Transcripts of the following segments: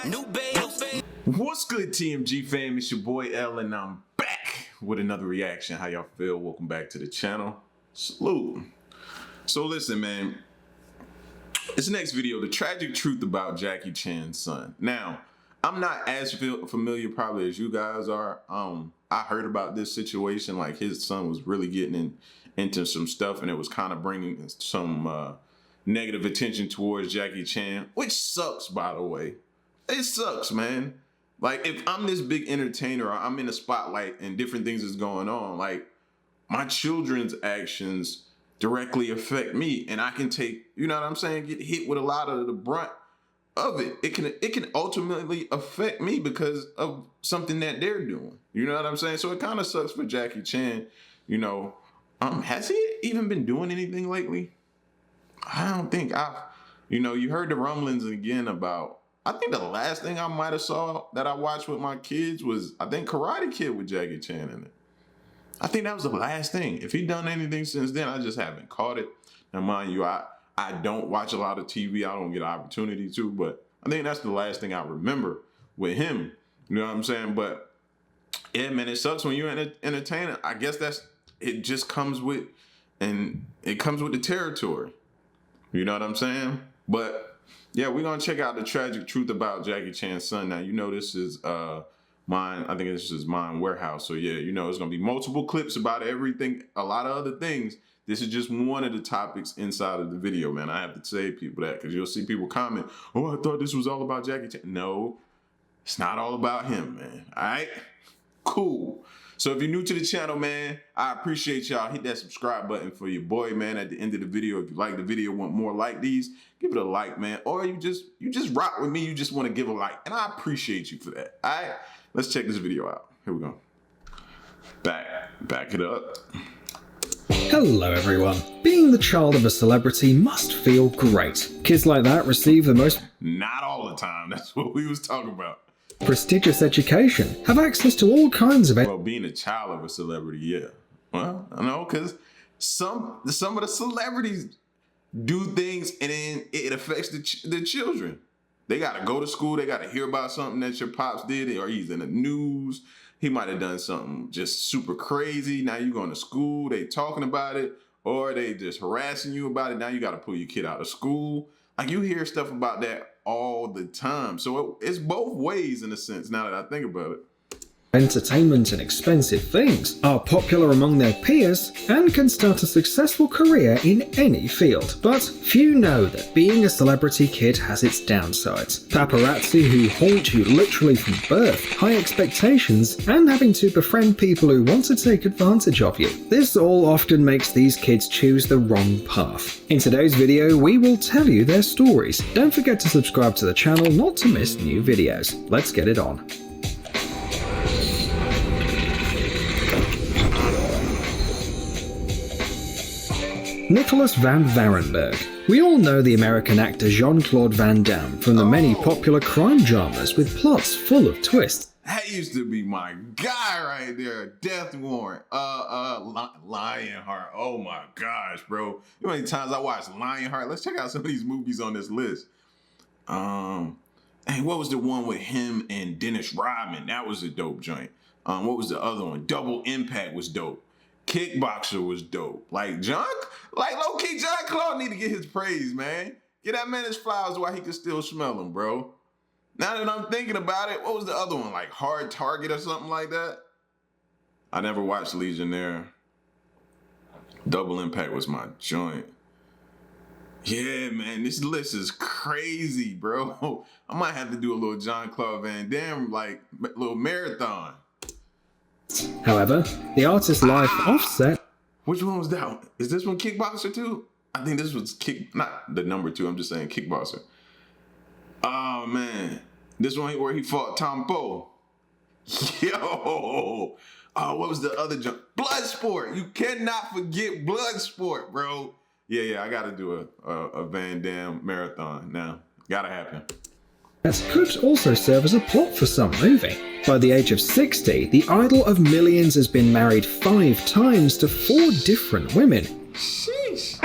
new babe. What's good, TMG fam? It's your boy L, and I'm back with another reaction. How y'all feel? Welcome back to the channel. Salute. So listen, man. This next video, the tragic truth about Jaycee Chan's son. Now, I'm not as familiar probably as you guys are. I heard about this situation, like his son was really getting into some stuff, and it was kind of bringing some negative attention towards Jaycee Chan, which sucks, by the way. It sucks, man. Like, if I'm this big entertainer, or I'm in the spotlight and different things is going on, like, my children's actions directly affect me, and I can take, you know what I'm saying, get hit with a lot of the brunt of it. It can ultimately affect me because of something that they're doing. You know what I'm saying? So it kind of sucks for Jaycee Chan. You know, has he even been doing anything lately? I don't think you heard the rumblings again about, I think the last thing I might have saw that I watched with my kids was, I think, Karate Kid with Jaycee Chan in it. I think that was the last thing. If he done anything since then, I just haven't caught it. Now, mind you, I don't watch a lot of TV. I don't get an opportunity to, but I think that's the last thing I remember with him. You know what I'm saying? But yeah, man, it sucks when you're an entertainer. I guess it just comes with, and it comes with the territory. You know what I'm saying? But yeah, we're gonna check out the tragic truth about Jaycee Chan's son. Now, you know this is mine. I think this is mine warehouse. So yeah, you know it's gonna be multiple clips about everything, a lot of other things. This is just one of the topics inside of the video, man. I have to say people that, because you'll see people comment, "Oh, I thought this was all about Jaycee Chan." No, it's not all about him, man. All right, cool. So if you're new to the channel, man, I appreciate y'all. Hit that subscribe button for your boy, man, at the end of the video. If you like the video, want more like these, give it a like, man. Or you just rock with me, you just want to give a like. And I appreciate you for that. All right, let's check this video out. Here we go. Back it up. Hello everyone. Being the child of a celebrity must feel great. Kids like that receive the most Not all the time. That's what we was talking about. Prestigious education, have access to all kinds of Well, being a child of a celebrity, yeah. Well, I know, because some of the celebrities do things and then it affects the children. They got to go to school. They got to hear about something that your pops did, or he's in the news. He might have done something just super crazy. Now you going to school, they talking about it, or they just harassing you about it. Now you got to pull your kid out of school. Like, you hear stuff about that all the time. So it's both ways in a sense, now that I think about it. entertainment and expensive things, are popular among their peers, and can start a successful career in any field. But few know that being a celebrity kid has its downsides. Paparazzi who haunt you literally from birth, high expectations, and having to befriend people who want to take advantage of you. This all often makes these kids choose the wrong path. In today's video, we will tell you their stories. Don't forget to subscribe to the channel not to miss new videos. Let's get it on. Nicholas Van Varenberg. We all know the American actor Jean-Claude Van Damme from the many popular crime dramas with plots full of twists. That used to be my guy right there. Death Warrant. Lionheart. Oh my gosh, bro. You know how many times I watched Lionheart? Let's check out some of these movies on this list. Hey, what was the one with him and Dennis Rodman? That was a dope joint. What was the other one? Double Impact was dope. Kickboxer was dope. Like low-key, John Claude need to get his praise, man. Get that man his flowers while he can still smell them, bro. Now that I'm thinking about it, what was the other one? Like Hard Target or something like that? I never watched Legionnaire. Double Impact was my joint. Yeah, man, this list is crazy, bro. I might have to do a little John Claude Van Damme, like, little marathon. However, the artist's life offset. Which one was that one? Is this one Kickboxer too? I think this was not the number 2, I'm just saying Kickboxer. Oh man, this one where he fought Tom Poe. Yo, what was the other jump? Bloodsport. You cannot forget Bloodsport, bro. Yeah, I gotta do a Van Damme marathon now. Gotta happen. That could also serve as a plot for some movie. By the age of 60, the idol of millions has been married 5 times to 4 different women. Sheesh.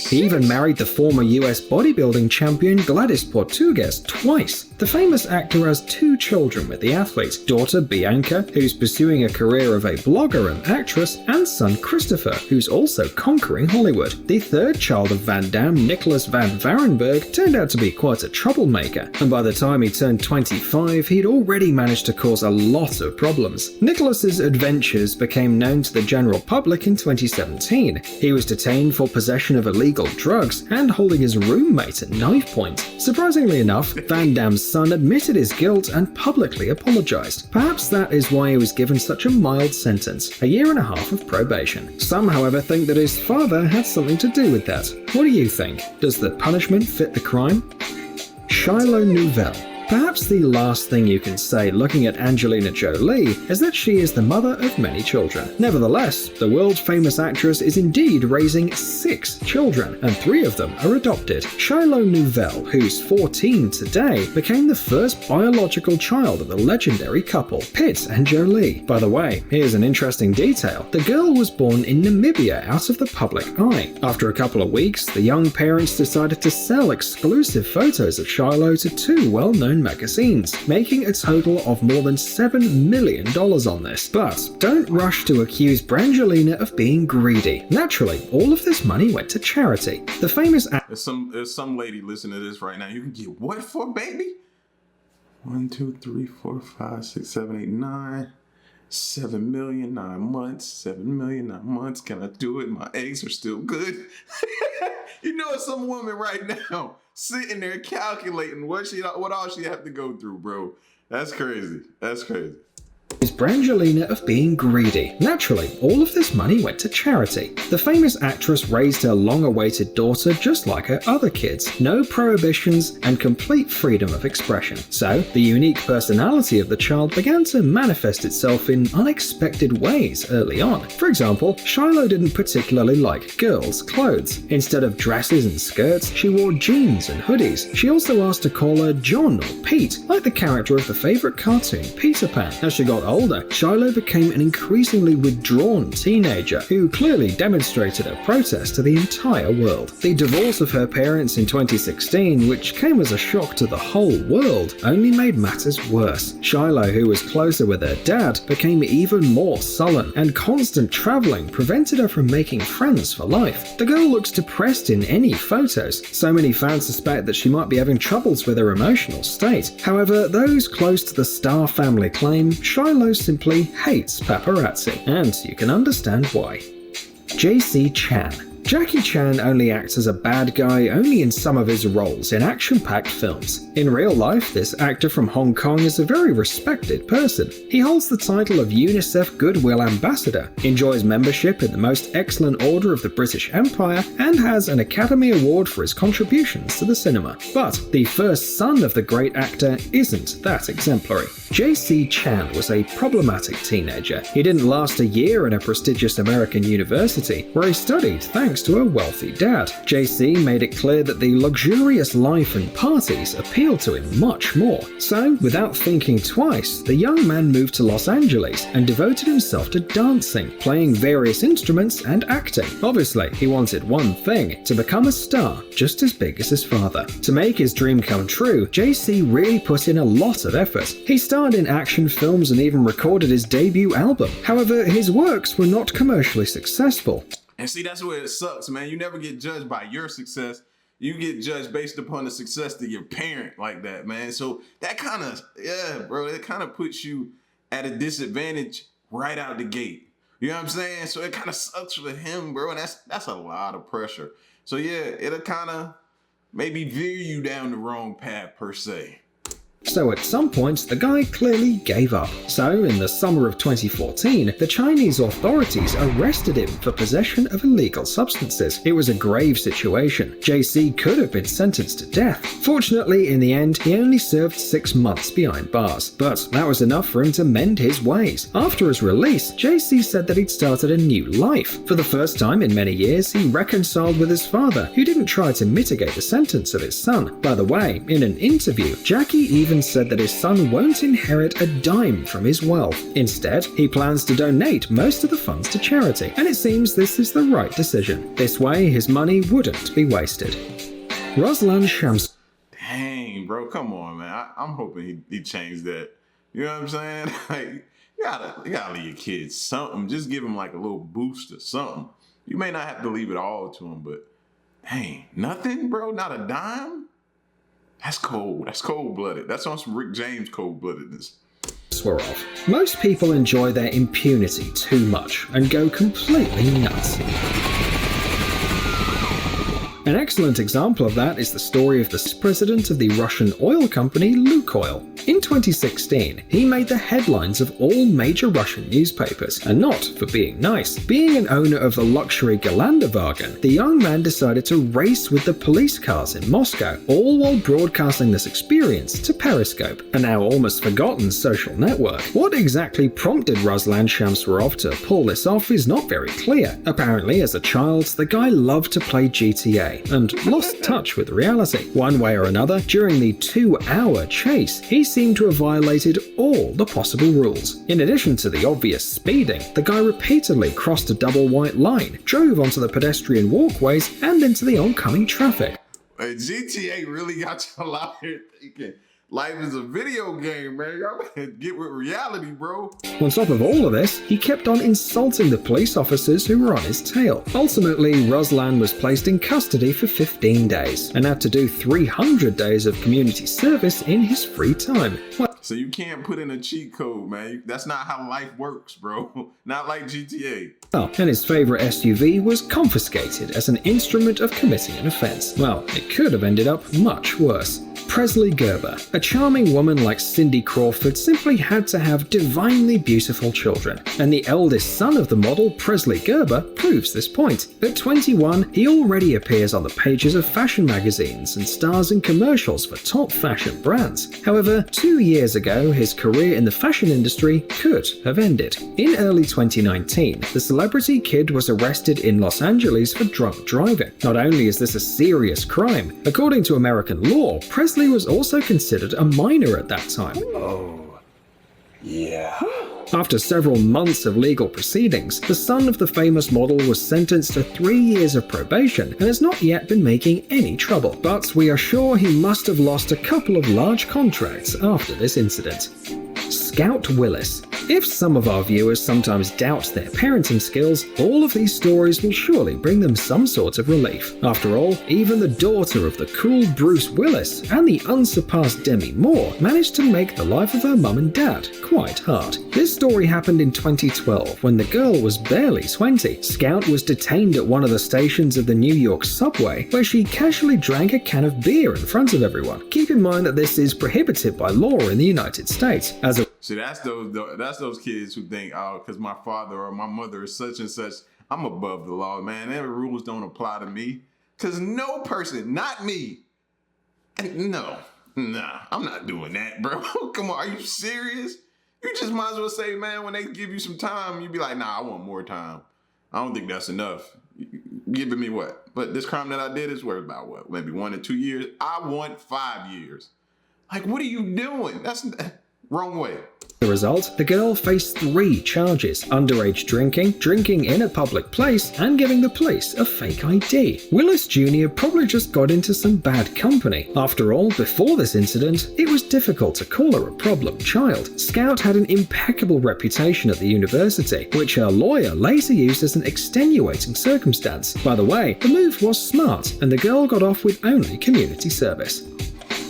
He even married the former US bodybuilding champion Gladys Portugues twice. The famous actor has 2 children with the athlete, daughter Bianca, who's pursuing a career of a blogger and actress, and son Christopher, who's also conquering Hollywood. The third child of Van Damme, Nicholas Van Varenberg, turned out to be quite a troublemaker, and by the time he turned 25, he'd already managed to cause a lot of problems. Nicholas's adventures became known to the general public in 2017. He was detained for possession of illegal drugs and holding his roommate at knife point. Surprisingly enough, Van Damme's son admitted his guilt and publicly apologized. Perhaps that is why he was given such a mild sentence, a 1.5 years of probation. Some, however, think that his father had something to do with that. What do you think? Does the punishment fit the crime? Shiloh Nouvelle. Perhaps the last thing you can say looking at Angelina Jolie is that she is the mother of many children. Nevertheless, the world-famous actress is indeed raising 6 children, and 3 of them are adopted. Shiloh Nouvelle, who's 14 today, became the first biological child of the legendary couple, Pitt and Jolie. By the way, here's an interesting detail. The girl was born in Namibia out of the public eye. After a couple of weeks, the young parents decided to sell exclusive photos of Shiloh to 2 well-known magazines, making a total of more than $7 million on this. But don't rush to accuse Brangelina of being greedy. Naturally, all of this money went to charity. The famous There's some lady listening to this right now. You can get what for, baby? 1, 2, 3, 4, 5, 6, 7, 8, 9. 7 million, 9 months. 7 million, 9 months. Can I do it? My eggs are still good. You know, it's some woman right now sitting there calculating what all she have to go through, bro. That's crazy. That's crazy. Is Brangelina of being greedy. Naturally, all of this money went to charity. The famous actress raised her long-awaited daughter just like her other kids. No prohibitions and complete freedom of expression. So, the unique personality of the child began to manifest itself in unexpected ways early on. For example, Shiloh didn't particularly like girls' clothes. Instead of dresses and skirts, she wore jeans and hoodies. She also asked to call her John or Pete, like the character of the favorite cartoon Peter Pan. As she got older, Shiloh became an increasingly withdrawn teenager who clearly demonstrated a protest to the entire world. The divorce of her parents in 2016, which came as a shock to the whole world, only made matters worse. Shiloh, who was closer with her dad, became even more sullen, and constant traveling prevented her from making friends for life. The girl looks depressed in any photos. So many fans suspect that she might be having troubles with her emotional state. However, those close to the Star family claim Shiloh simply hates paparazzi, and you can understand why. Jaycee Chan. Jackie Chan only acts as a bad guy only in some of his roles in action-packed films. In real life, this actor from Hong Kong is a very respected person. He holds the title of UNICEF Goodwill Ambassador, enjoys membership in the Most Excellent Order of the British Empire, and has an Academy Award for his contributions to the cinema. But the first son of the great actor isn't that exemplary. Jaycee Chan was a problematic teenager. He didn't last a year in a prestigious American university, where he studied thanks to a wealthy dad. Jaycee made it clear that the luxurious life and parties appealed to him much more. So, without thinking twice, the young man moved to Los Angeles and devoted himself to dancing, playing various instruments and acting. Obviously, he wanted one thing: to become a star just as big as his father. To make his dream come true, Jaycee really put in a lot of effort. He starred in action films and even recorded his debut album. However, his works were not commercially successful. And see, that's where it sucks, man. You never get judged by your success. You get judged based upon the success of your parent like that, man. So that kind of, it kind of puts you at a disadvantage right out the gate. You know what I'm saying? So it kind of sucks for him, bro. And that's a lot of pressure. So yeah, it'll kind of maybe veer you down the wrong path per se. So at some points, the guy clearly gave up. So in the summer of 2014, the Chinese authorities arrested him for possession of illegal substances. It was a grave situation. Jaycee could have been sentenced to death. Fortunately, in the end, he only served 6 months behind bars, but that was enough for him to mend his ways. After his release, Jaycee said that he'd started a new life. For the first time in many years, he reconciled with his father, who didn't try to mitigate the sentence of his son. By the way, in an interview, Jackie even even said that his son won't inherit a dime from his wealth. Instead, he plans to donate most of the funds to charity, and it seems this is the right decision. This way, his money wouldn't be wasted. Ruslan Shamsuarov. Dang, bro, come on, man. I'm hoping he changed that. You know what I'm saying? Like, you gotta leave your kids something. Just give them like a little boost or something. You may not have to leave it all to them, but dang, nothing, bro? Not a dime? That's cold. That's cold-blooded. That's on some Rick James cold-bloodedness. Most people enjoy their impunity too much and go completely nuts. An excellent example of that is the story of the president of the Russian oil company Lukoil. In 2016, he made the headlines of all major Russian newspapers, and not for being nice. Being an owner of the luxury Gelandewagen, the young man decided to race with the police cars in Moscow, all while broadcasting this experience to Periscope, a now almost forgotten social network. What exactly prompted Ruslan Shamsuarov to pull this off is not very clear. Apparently, as a child, the guy loved to play GTA and lost touch with reality. One way or another, during the 2-hour chase, he seemed to have violated all the possible rules. In addition to the obvious speeding, the guy repeatedly crossed a double white line, drove onto the pedestrian walkways and into the oncoming traffic. GTA really got y'all out here thinking life is a video game, man. Y'all better get with reality, bro. On top of all of this, he kept on insulting the police officers who were on his tail. Ultimately, Ruslan was placed in custody for 15 days and had to do 300 days of community service in his free time. So you can't put in a cheat code, man. That's not how life works, bro. Not like GTA. And his favorite SUV was confiscated as an instrument of committing an offense. Well, it could have ended up much worse. Presley Gerber, a charming woman like Cindy Crawford, simply had to have divinely beautiful children, and the eldest son of the model, Presley Gerber, proves this point. At 21, he already appears on the pages of fashion magazines and stars in commercials for top fashion brands. However, 2 years ago, his career in the fashion industry could have ended. In early 2019, the celebrity kid was arrested in Los Angeles for drunk driving. Not only is this a serious crime, according to American law, Presley was also considered a minor at that time. Oh, yeah. After several months of legal proceedings, the son of the famous model was sentenced to 3 years of probation and has not yet been making any trouble. But we are sure he must have lost a couple of large contracts after this incident. Scout Willis. If some of our viewers sometimes doubt their parenting skills, all of these stories will surely bring them some sort of relief. After all, even the daughter of the cool Bruce Willis and the unsurpassed Demi Moore managed to make the life of her mum and dad quite hard. This story happened in 2012 when the girl was barely 20. Scout was detained at one of the stations of the New York subway where she casually drank a can of beer in front of everyone. Keep in mind that this is prohibited by law in the United States. See, that's those kids who think, oh, because my father or my mother is such and such, I'm above the law, man. Their rules don't apply to me. Because no person, not me, nah, I'm not doing that, bro. Come on, are you serious? You just might as well say, man, when they give you some time, you be like, nah, I want more time. I don't think that's enough. Giving me what? But this crime that I did is worth about what? Maybe 1 to 2 years? I want 5 years. Like, what are you doing? That's wrong way. The result, the girl faced 3 charges: underage drinking in a public place, and giving the police a fake ID. Willis Jr. probably just got into some bad company. After all, before this incident, it was difficult to call her a problem child. Scout had an impeccable reputation at the university, which her lawyer later used as an extenuating circumstance. By the way, the move was smart, and the girl got off with only community service.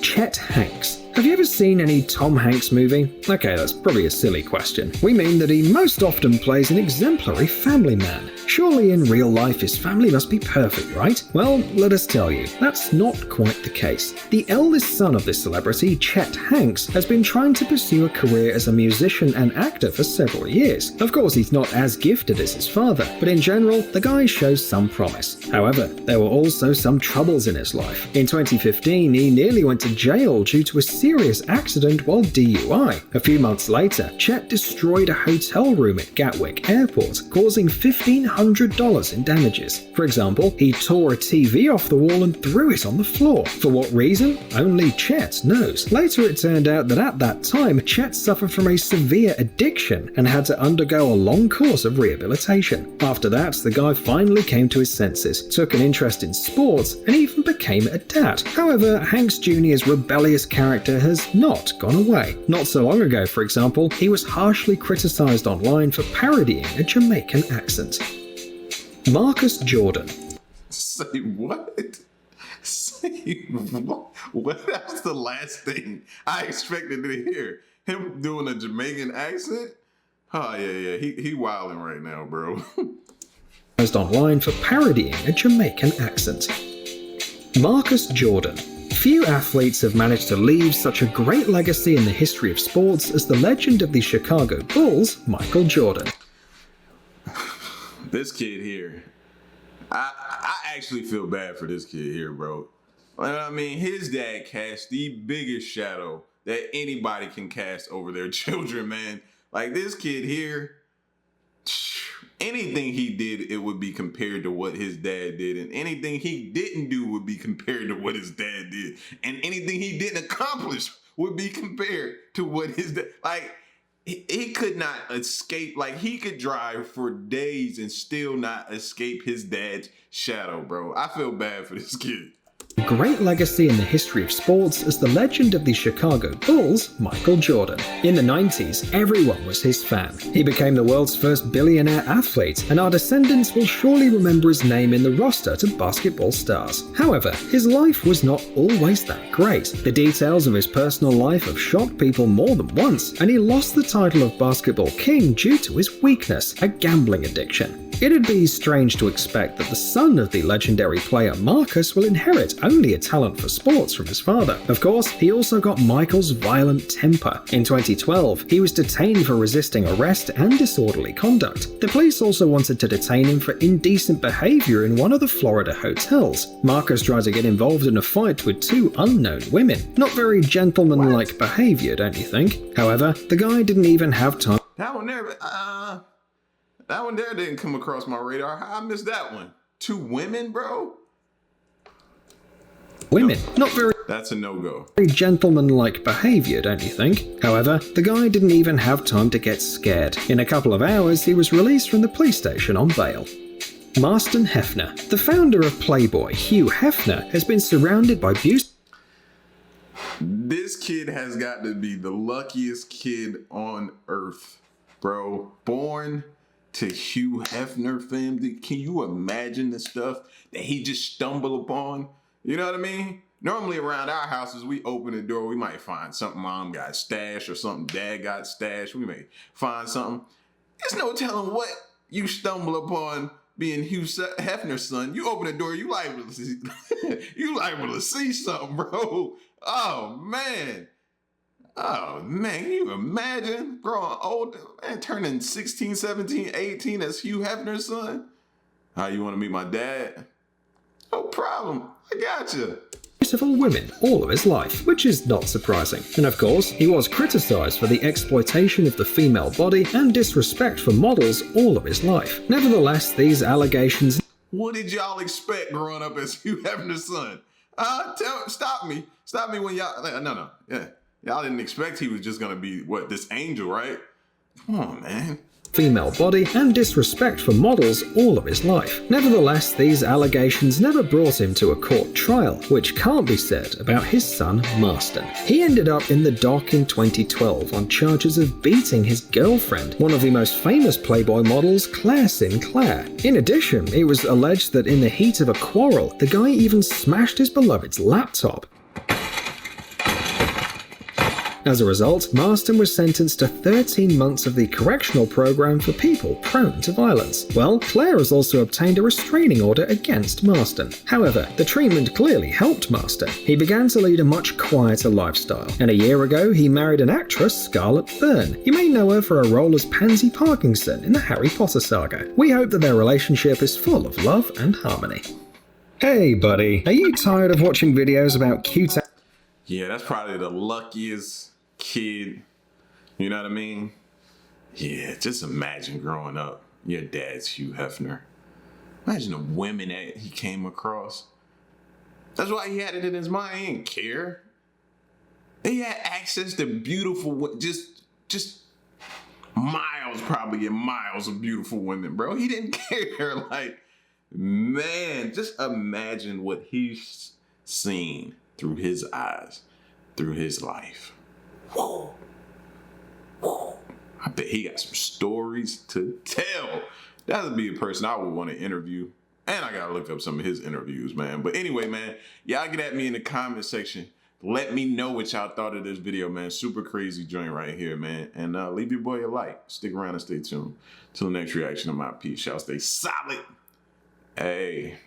Chet Hanks. Have you ever seen any Tom Hanks movie? Okay, that's probably a silly question. We mean that he most often plays an exemplary family man. Surely in real life his family must be perfect, right? Well, let us tell you, that's not quite the case. The eldest son of this celebrity, Chet Hanks, has been trying to pursue a career as a musician and actor for several years. Of course, he's not as gifted as his father, but in general, the guy shows some promise. However, there were also some troubles in his life. In 2015, he nearly went to jail due to a mysterious accident while DUI. A few months later, Chet destroyed a hotel room at Gatwick Airport, causing $1,500 in damages. For example, he tore a TV off the wall and threw it on the floor. For what reason? Only Chet knows. Later it turned out that at that time, Chet suffered from a severe addiction and had to undergo a long course of rehabilitation. After that, the guy finally came to his senses, took an interest in sports, and even became a dad. However, Hanks Jr.'s rebellious character has not gone away. Not so long ago, for example, he was harshly criticized online for parodying a Jamaican accent. Marcus Jordan. Say what? Say what? What? That was the last thing I expected to hear. Him doing a Jamaican accent? Oh, yeah. He wilding right now, bro. Online for parodying a Jamaican accent. Marcus Jordan. Few athletes have managed to leave such a great legacy in the history of sports as the legend of the Chicago Bulls, Michael Jordan. This kid here, I actually feel bad for this kid here, bro. I mean, his dad cast the biggest shadow that anybody can cast over their children, man. Like, this kid here, anything he did, it would be compared to what his dad did. And anything he didn't do would be compared to what his dad did. And anything he didn't accomplish would be compared to what his dad... Like, he could not escape. Like, he could drive for days and still not escape his dad's shadow, bro. I feel bad for this kid. Great legacy in the history of sports as the legend of the Chicago Bulls, Michael Jordan. In the 90s, everyone was his fan. He became the world's first billionaire athlete, and our descendants will surely remember his name in the roster to basketball stars. However, his life was not always that great. The details of his personal life have shocked people more than once, and he lost the title of basketball king due to his weakness, a gambling addiction. It'd be strange to expect that the son of the legendary player Marcus will inherit only a talent for sports from his father. Of course, he also got Michael's violent temper. In 2012, he was detained for resisting arrest and disorderly conduct. The police also wanted to detain him for indecent behavior in one of the Florida hotels. Marcus tried to get involved in a fight with two unknown women. Not very gentlemanlike behavior, don't you think? However, the guy didn't even have time. That one there didn't come across my radar. I missed that one. Two women, bro? Women. Not very... That's a no-go. Very gentlemanlike behavior, don't you think? However, the guy didn't even have time to get scared. In a couple of hours, he was released from the police station on bail. Marston Hefner. The founder of Playboy, Hugh Hefner, has been surrounded by abuse. This kid has got to be the luckiest kid on earth, bro. Born to Hugh Hefner family. Can you imagine the stuff that he just stumbled upon? You know what I mean? Normally around our houses, we open the door, we might find something mom got stashed or something dad got stashed. We may find something. There's no telling what you stumble upon being Hugh Hefner's son. You open the door, you liable to see, you liable to see something, bro. Oh, man. Oh, man, can you imagine growing old and turning 16, 17, 18 as Hugh Hefner's son? How you want to meet my dad? No problem. I got you. Of all women all of his life, which is not surprising. And of course, he was criticized for the exploitation of the female body and disrespect for models all of his life. Nevertheless, these allegations... What did y'all expect growing up as Hugh Hefner's son? Stop me. Stop me when y'all... No. Yeah. Y'all didn't expect he was just gonna be, this angel, right? Come on, man. Female body and disrespect for models all of his life. Nevertheless, these allegations never brought him to a court trial, which can't be said about his son Marston. He ended up in the dock in 2012 on charges of beating his girlfriend, one of the most famous Playboy models, Claire Sinclair. In addition, it was alleged that in the heat of a quarrel, the guy even smashed his beloved's laptop. As a result, Marston was sentenced to 13 months of the correctional program for people prone to violence. Well, Claire has also obtained a restraining order against Marston. However, the treatment clearly helped Marston. He began to lead a much quieter lifestyle, and a year ago he married an actress, Scarlett Byrne. You may know her for her role as Pansy Parkinson in the Harry Potter saga. We hope that their relationship is full of love and harmony. Hey buddy, are you tired of watching videos about cute... Yeah, that's probably the luckiest kid. You know what I mean? Yeah, just imagine growing up. Your dad's Hugh Hefner. Imagine the women that he came across. That's why he had it in his mind. He didn't care. He had access to beautiful, just miles, probably and miles of beautiful women, bro. He didn't care. Like, man, just imagine what he's seen through his eyes, through his life. Whoa. Whoa. I bet he got some stories to tell. That would be a person I would want to interview. And I gotta look up some of his interviews, man. But anyway, man, y'all get at me in the comment section. Let me know what y'all thought of this video, man. Super crazy joint right here, man. And leave your boy a like. Stick around and stay tuned. Till the next reaction, I'm out. Peace. Y'all stay solid. Hey.